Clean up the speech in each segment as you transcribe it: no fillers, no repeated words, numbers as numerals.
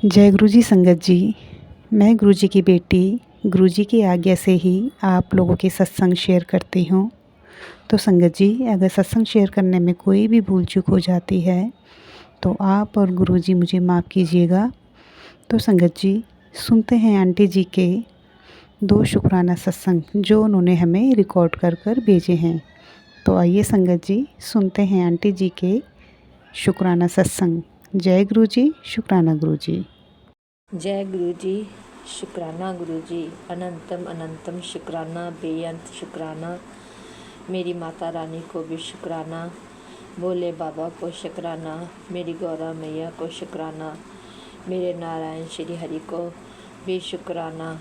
जय गुरु जी संगत जी। मैं गुरु जी की बेटी गुरु जी की आज्ञा से ही आप लोगों के सत्संग शेयर करती हूँ। तो संगत जी, अगर सत्संग शेयर करने में कोई भी भूल चूक हो जाती है तो आप और गुरु जी मुझे माफ़ कीजिएगा। तो संगत जी, सुनते हैं आंटी जी के 2 शुक्राना सत्संग जो उन्होंने हमें रिकॉर्ड कर कर भेजे हैं। तो आइए संगत जी, सुनते हैं आंटी जी के शुक्राना सत्संग। जय गुरु जी, शुक्राना गुरु जी। जय गुरु जी, शुक्राना गुरु जी। अनंतम अनंतम शुक्राना, बेअंत शुक्राना। मेरी माता रानी को भी शुक्राना, भोले बाबा को शुक्राना, मेरी गौरा मैया को शुक्राना, मेरे नारायण श्री हरि को भी शुक्राना,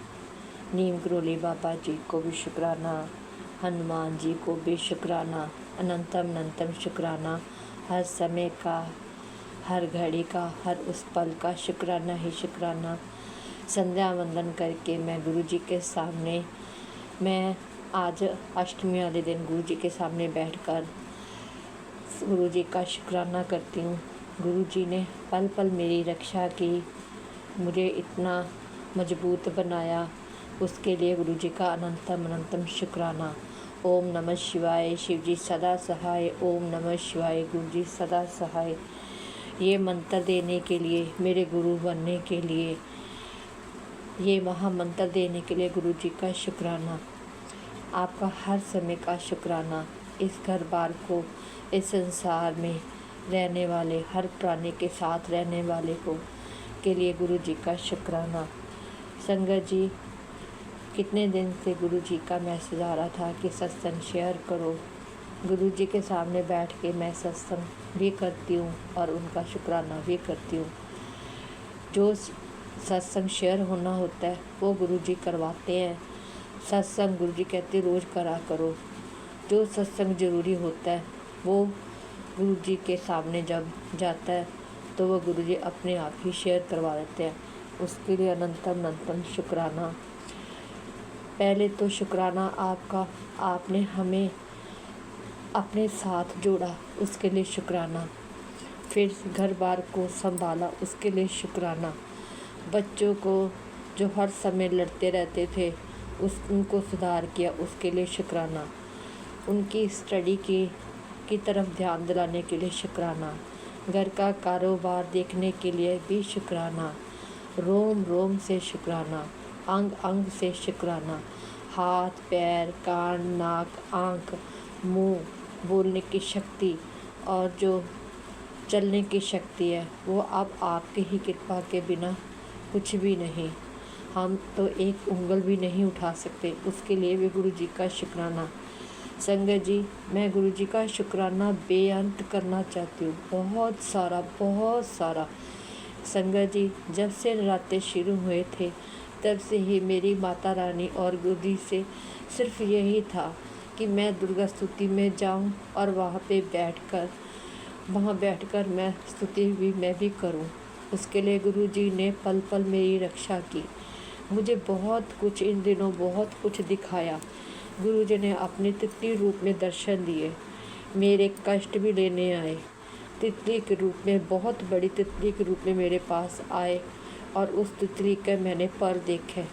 नीम करोली बाबा जी को भी शुक्राना, हनुमान जी को भी शुक्राना। अनंतम अनंतम शुक्राना, हर समय का, हर घड़ी का, हर उस पल का शुक्राना ही शुक्राना। संध्या वंदन करके मैं गुरु जी के सामने, मैं आज अष्टमी वाले दिन गुरु जी के सामने बैठकर गुरु जी का शुक्राना करती हूँ। गुरु जी ने पल पल मेरी रक्षा की, मुझे इतना मजबूत बनाया, उसके लिए गुरु जी का अनंतम अनंतम शुक्राना। ओम नमः शिवाय, शिव जी सदा सहाय। ओम नमः शिवाय, गुरु जी सदा सहाय। ये मंत्र देने के लिए, मेरे गुरु बनने के लिए, ये महामंत्र देने के लिए गुरु जी का शुक्राना। आपका हर समय का शुक्राना। इस घर बार को, इस संसार में रहने वाले हर प्राणी के साथ रहने वाले को के लिए गुरु जी का शुक्राना। संगत जी, कितने दिन से गुरु जी का मैसेज आ रहा था कि सत्संग शेयर करो। गुरु जी के सामने बैठ के मैं सत्संग भी करती हूँ और उनका शुक्राना भी करती हूँ। जो सत्संग शेयर होना होता है वो गुरु जी करवाते हैं। सत्संग गुरु जी कहते रोज़ करा करो। जो सत्संग ज़रूरी होता है वो गुरु जी के सामने जब जाता है तो वो गुरु जी अपने आप ही शेयर करवा देते हैं। उसके लिए अनंतम अनंतम शुक्राना। पहले तो शुक्राना आपका, आपने हमें अपने साथ जोड़ा, उसके लिए शुक्राना। फिर घर बार को संभाला, उसके लिए शुक्राना। बच्चों को जो हर समय लड़ते रहते थे उनको सुधार किया, उसके लिए शुक्राना। उनकी स्टडी की तरफ ध्यान दिलाने के लिए शुक्राना। घर का कारोबार देखने के लिए भी शुक्राना। रोम रोम से शुक्राना, अंग अंग से शुक्राना। हाथ पैर कान नाक आँख मुंह, बोलने की शक्ति और जो चलने की शक्ति है वो अब आपके ही कृपा के बिना कुछ भी नहीं। हम तो एक उंगल भी नहीं उठा सकते, उसके लिए भी गुरु जी का शुक्राना। संगत जी, मैं गुरु जी का शुक्राना बेअंत करना चाहती हूँ, बहुत सारा बहुत सारा। संगत जी, जब से नराते शुरू हुए थे तब से ही मेरी माता रानी और गुरु जी से सिर्फ यही था कि मैं दुर्गा स्तुति में जाऊं और वहाँ बैठकर मैं स्तुति भी मैं भी करूं। उसके लिए गुरु जी ने पल पल मेरी रक्षा की। मुझे बहुत कुछ इन दिनों बहुत कुछ दिखाया। गुरु जी ने अपने तितली रूप में दर्शन दिए, मेरे कष्ट भी लेने आए। तितली के रूप में, बहुत बड़ी तितली के रूप में मेरे पास आए और उस तितली के मैंने पर देखे।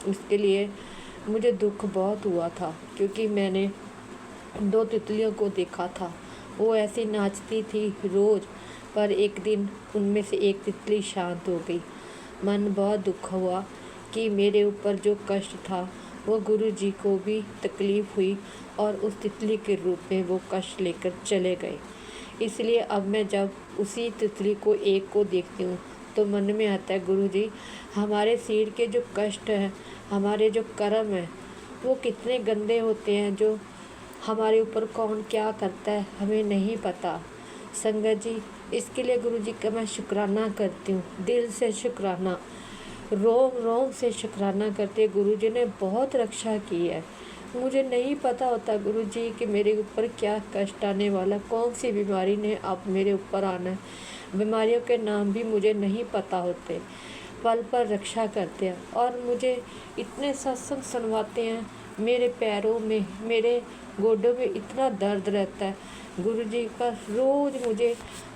उसके लिए मुझे दुख बहुत हुआ था क्योंकि मैंने 2 तितलियों को देखा था। वो ऐसी नाचती थी रोज़, पर एक दिन उनमें से एक तितली शांत हो गई। मन बहुत दुख हुआ कि मेरे ऊपर जो कष्ट था वो गुरु जी को भी तकलीफ़ हुई और उस तितली के रूप में वो कष्ट लेकर चले गए। इसलिए अब मैं जब उसी तितली को एक को देखती हूँ तो मन में आता है, गुरु जी हमारे सिर के जो कष्ट हैं, हमारे जो कर्म हैं वो कितने गंदे होते हैं, जो हमारे ऊपर कौन क्या करता है हमें नहीं पता। संगत जी, इसके लिए गुरु जी का मैं शुक्राना करती हूँ, दिल से शुक्राना, रोम रोम से शुक्राना करते। गुरु जी ने बहुत रक्षा की है। मुझे नहीं पता होता गुरु जी कि मेरे ऊपर क्या कष्ट आने वाला, कौन सी बीमारी ने अब मेरे ऊपर आना है। बीमारियों के नाम भी मुझे नहीं पता होते, पल पर रक्षा करते हैं और मुझे इतने सत्संग सुनवाते हैं। मेरे पैरों में, मेरे गोडों में इतना दर्द रहता है। गुरु जी का रोज़ मुझे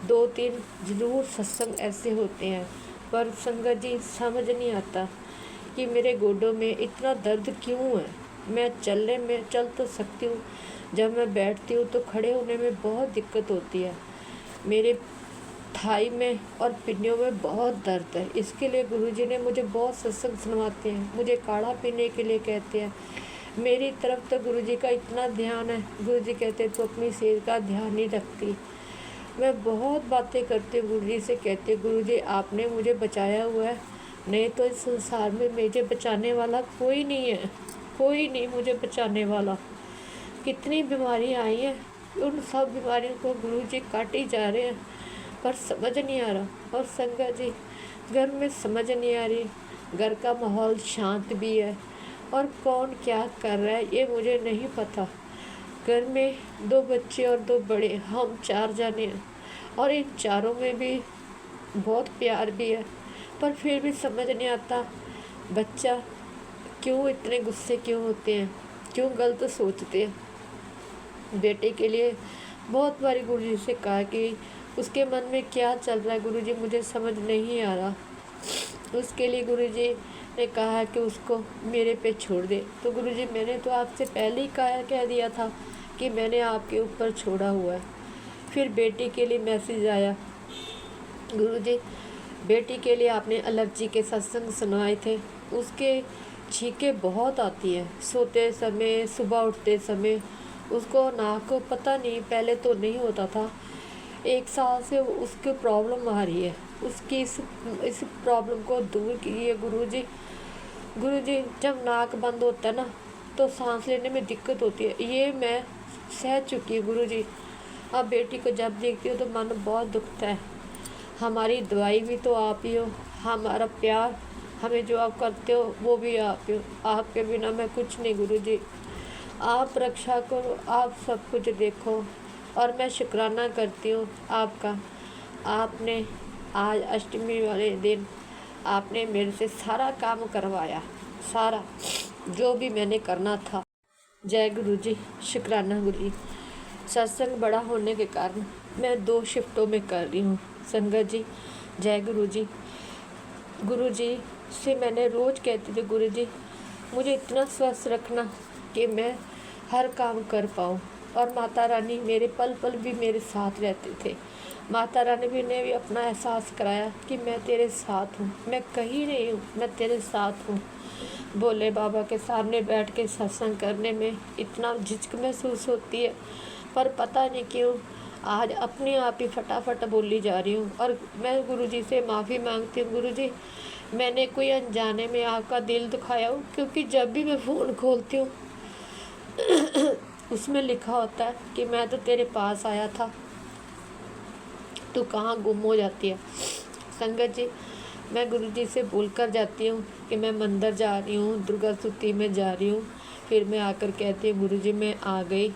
2-3 ज़रूर सत्संग ऐसे होते हैं पर संगत जी समझ नहीं आता कि मेरे गोडों में इतना दर्द क्यों है। मैं चलने में चल तो सकती हूँ, जब मैं बैठती हूँ तो खड़े होने में बहुत दिक्कत होती है। मेरे थाई में और पिन्नियों में बहुत दर्द है। इसके लिए गुरुजी ने मुझे बहुत सत्संग सुनवाते हैं, मुझे काढ़ा पीने के लिए कहते हैं। मेरी तरफ तो गुरुजी का इतना ध्यान है, गुरुजी कहते तो अपनी सेहत का ध्यान नहीं रखती। मैं बहुत बातें करती हूँ गुरुजी से, कहती हूँ गुरुजी आपने मुझे बचाया हुआ है, नहीं तो इस संसार में मुझे बचाने वाला कोई नहीं है, कोई नहीं मुझे बचाने वाला। कितनी बीमारियाँ आई हैं, उन सब बीमारियों को गुरुजी काटे जा रहे हैं, पर समझ नहीं आ रहा। और संगत जी घर में समझ नहीं आ रही, घर का माहौल शांत भी है और कौन क्या कर रहा है ये मुझे नहीं पता। घर में 2 बच्चे और 2 बड़े, हम 4 जाने हैं और इन चारों में भी बहुत प्यार भी है, पर फिर भी समझ नहीं आता बच्चा क्यों इतने गुस्से क्यों होते हैं, क्यों गलत सोचते हैं। बेटे के लिए बहुत बारी गुरुजी से कहा कि उसके मन में क्या चल रहा है गुरुजी मुझे समझ नहीं आ रहा। उसके लिए गुरुजी ने कहा कि उसको मेरे पे छोड़ दे। तो गुरुजी मैंने तो आपसे पहले ही कह दिया था कि मैंने आपके ऊपर छोड़ा हुआ है। फिर बेटी के लिए मैसेज आया, गुरुजी बेटी के लिए आपने अलग जी के सत्संग सुनवाए थे, उसके छींकें बहुत आती हैं सोते समय, सुबह उठते समय। उसको नाक को पता नहीं, पहले तो नहीं होता था, 1 साल से उसकी प्रॉब्लम आ रही है। उसकी इस प्रॉब्लम को दूर कीजिए गुरुजी। गुरुजी जब नाक बंद होता है ना तो सांस लेने में दिक्कत होती है, ये मैं सह चुकी हूँ गुरुजी। अब बेटी को जब देखती हूँ तो मन बहुत दुखता है। हमारी दवाई भी तो आप ही हो, हमारा प्यार, हमें जो आप करते हो वो भी आप ही हो। आपके बिना मैं कुछ नहीं गुरुजी, आप रक्षा करो, आप सब कुछ देखो। और मैं शुक्राना करती हूँ आपका, आपने आज अष्टमी वाले दिन आपने मेरे से सारा काम करवाया, सारा जो भी मैंने करना था। जय गुरु जी, शुक्राना गुरु जी। सत्संग बड़ा होने के कारण मैं 2 शिफ्टों में कर रही हूँ संगत जी। जय गुरु जी। गुरु जी से मैंने रोज़ कहती थी गुरु जी मुझे इतना स्वस्थ रखना कि मैं हर काम कर पाऊँ। और माता रानी मेरे पल पल भी मेरे साथ रहते थे। माता रानी भी ने भी अपना एहसास कराया कि मैं तेरे साथ हूँ, मैं कहीं नहीं हूँ, मैं तेरे साथ हूँ। भोले बाबा के सामने बैठ के सत्संग करने में इतना झिझक महसूस होती है, पर पता नहीं क्यों आज अपने आप ही फटाफट बोली जा रही हूँ। और मैं गुरुजी से माफ़ी मांगती हूँ गुरुजी, मैंने कोई अनजाने में आपका दिल दुखाया हो, क्योंकि जब भी मैं फ़ोन खोलती हूँ उसमें लिखा होता है कि मैं तो तेरे पास आया था, तू कहाँ गुम हो जाती है। संगत जी मैं गुरुजी से बोल कर जाती हूँ कि मैं मंदिर जा रही हूँ, दुर्गा स्तुति में जा रही हूँ, फिर मैं आकर कहती हूँ गुरुजी मैं आ गई।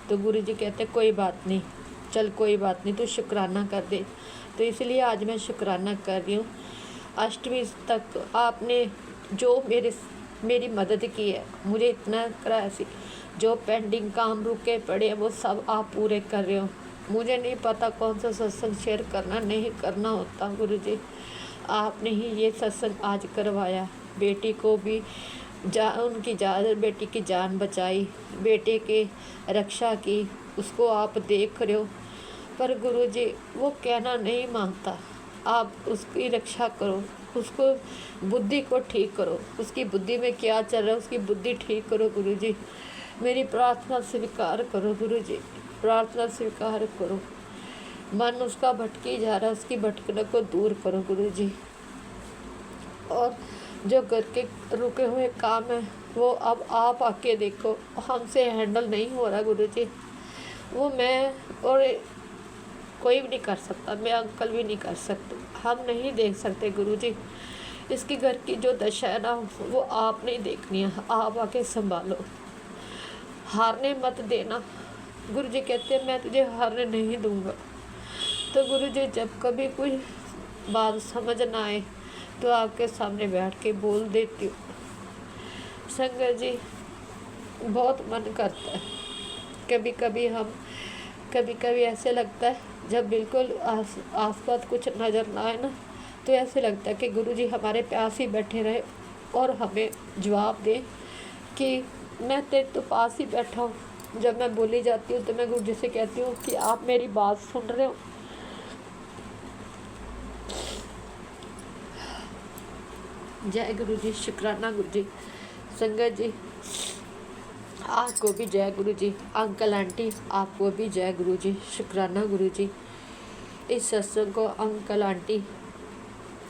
तो गुरुजी कहते कोई बात नहीं, चल कोई बात नहीं, तू शुक्राना कर दे। तो इसलिए आज मैं शुक्राना कर रही हूँ। अष्टमी तक आपने जो मेरी मदद की है, मुझे इतना करा, जो पेंडिंग काम रुके पड़े हैं वो सब आप पूरे कर रहे हो। मुझे नहीं पता कौन सा सत्संग शेयर करना नहीं करना होता गुरुजी, आपने ही ये सत्संग आज करवाया। बेटी को भी उनकी बेटी की जान बचाई, बेटे के रक्षा की, उसको आप देख रहे हो। पर गुरुजी वो कहना नहीं मांगता, आप उसकी रक्षा करो, उसको बुद्धि को ठीक करो, उसकी बुद्धि में क्या चल रहा है उसकी बुद्धि ठीक करो गुरुजी। मेरी प्रार्थना स्वीकार करो गुरुजी, प्रार्थना स्वीकार करो। मन उसका भटकी जा रहा है, उसकी भटकने को दूर करो गुरुजी। और जो घर के रुके हुए काम है वो अब आप आके देखो, हमसे हैंडल नहीं हो रहा गुरुजी। वो मैं और कोई भी नहीं कर सकता, मैं अंकल भी नहीं कर सकते, हम नहीं देख सकते गुरुजी। इसकी घर की जो दशा है ना वो आप नहीं देखनी है, आप आके संभालो, हारने मत देना। गुरुजी कहते हैं मैं तुझे हारने नहीं दूंगा। तो गुरुजी जब कभी कोई बात समझ ना आए तो आपके सामने बैठ के बोल देती हूँ। संगत जी बहुत मन करता है, कभी कभी ऐसे लगता है जब बिल्कुल आस पास कुछ नज़र ना आए ना तो ऐसे लगता है कि गुरुजी हमारे पास ही बैठे रहे और हमें जवाब दे कि मैं तेरे तो पास ही बैठा हूँ। जब मैं बोली जाती हूँ तो मैं गुरुजी से कहती हूँ कि आप मेरी बात सुन रहे हो। जय गुरुजी, शुक्राना गुरुजी। संगत जी आपको भी जय गुरुजी। अंकल आंटी आपको भी जय गुरुजी, शुक्राना गुरुजी। इस सत्संग को अंकल आंटी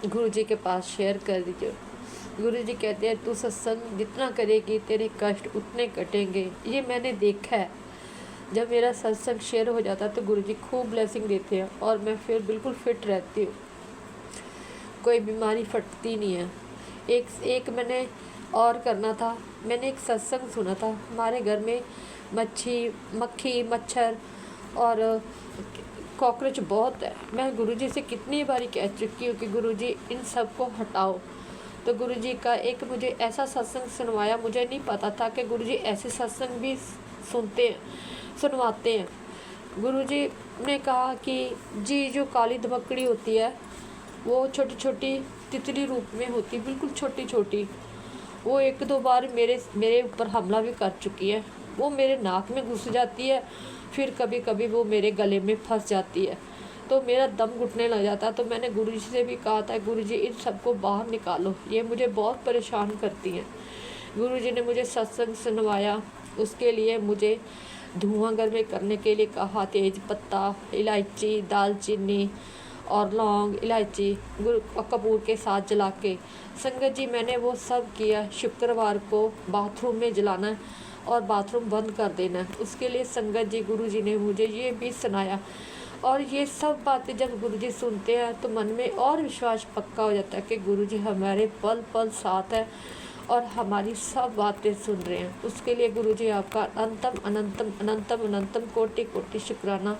गुरुजी के पास शेयर कर दीजिए। गुरुजी कहते हैं तू सत्संग जितना करेगी तेरे कष्ट उतने कटेंगे। ये मैंने देखा है, जब मेरा सत्संग शेयर हो जाता है तो गुरुजी खूब ब्लेसिंग देते हैं और मैं फिर बिल्कुल फिट रहती हूँ, कोई बीमारी फटती नहीं है। एक मैंने और करना था, मैंने एक सत्संग सुना था। हमारे घर में मक्खी मच्छर और कॉकरोच बहुत है। मैं गुरुजी से कितनी बारी कह चुकी हूँ कि गुरुजी इन सब को हटाओ। तो गुरुजी का एक मुझे ऐसा सत्संग सुनवाया, मुझे नहीं पता था कि गुरुजी ऐसे सत्संग भी सुनवाते हैं। गुरुजी ने कहा कि जी जो काली धमकड़ी होती है वो छोटी छोटी तितली रूप में होती, बिल्कुल छोटी छोटी। वो एक दो बार मेरे ऊपर हमला भी कर चुकी है। वो मेरे नाक में घुस जाती है, फिर कभी कभी वो मेरे गले में फंस जाती है, तो मेरा दम घुटने लग जाता है। तो मैंने गुरुजी से भी कहा था गुरुजी इन सबको बाहर निकालो, ये मुझे बहुत परेशान करती हैं। गुरुजी ने मुझे सत्संग सुनवाया, उसके लिए मुझे धुआं गर्म करने के लिए कहा, तेज पत्ता, इलायची, दालचीनी और लौंग, इलायची कपूर के साथ जला के। संगत जी मैंने वो सब किया। शुक्रवार को बाथरूम में जलाना है और बाथरूम बंद कर देना है। उसके लिए संगत जी गुरुजी ने मुझे ये भी सुनाया। और ये सब बातें जब गुरुजी सुनते हैं तो मन में और विश्वास पक्का हो जाता है कि गुरुजी हमारे पल पल साथ है और हमारी सब बातें सुन रहे हैं। उसके लिए गुरुजी आपका अनंतम अनंतम अनंतम अनंतम कोटि कोटि शुक्राना।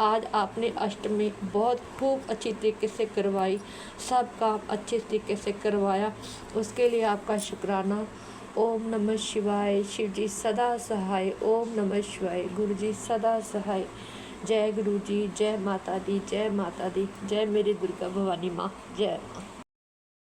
आज आपने अष्टमी बहुत खूब अच्छी तरीके से करवाई, सब काम अच्छे तरीके से करवाया, उसके लिए आपका शुक्राना। ओम नमः शिवाय। शिव जी सदा सहाय। ओम नमः शिवाय। गुरु जी सदा सहाय। जय गुरु जी, जय माता दी, जय माता दी, जय मेरी दुर्गा भवानी माँ, जय माँ।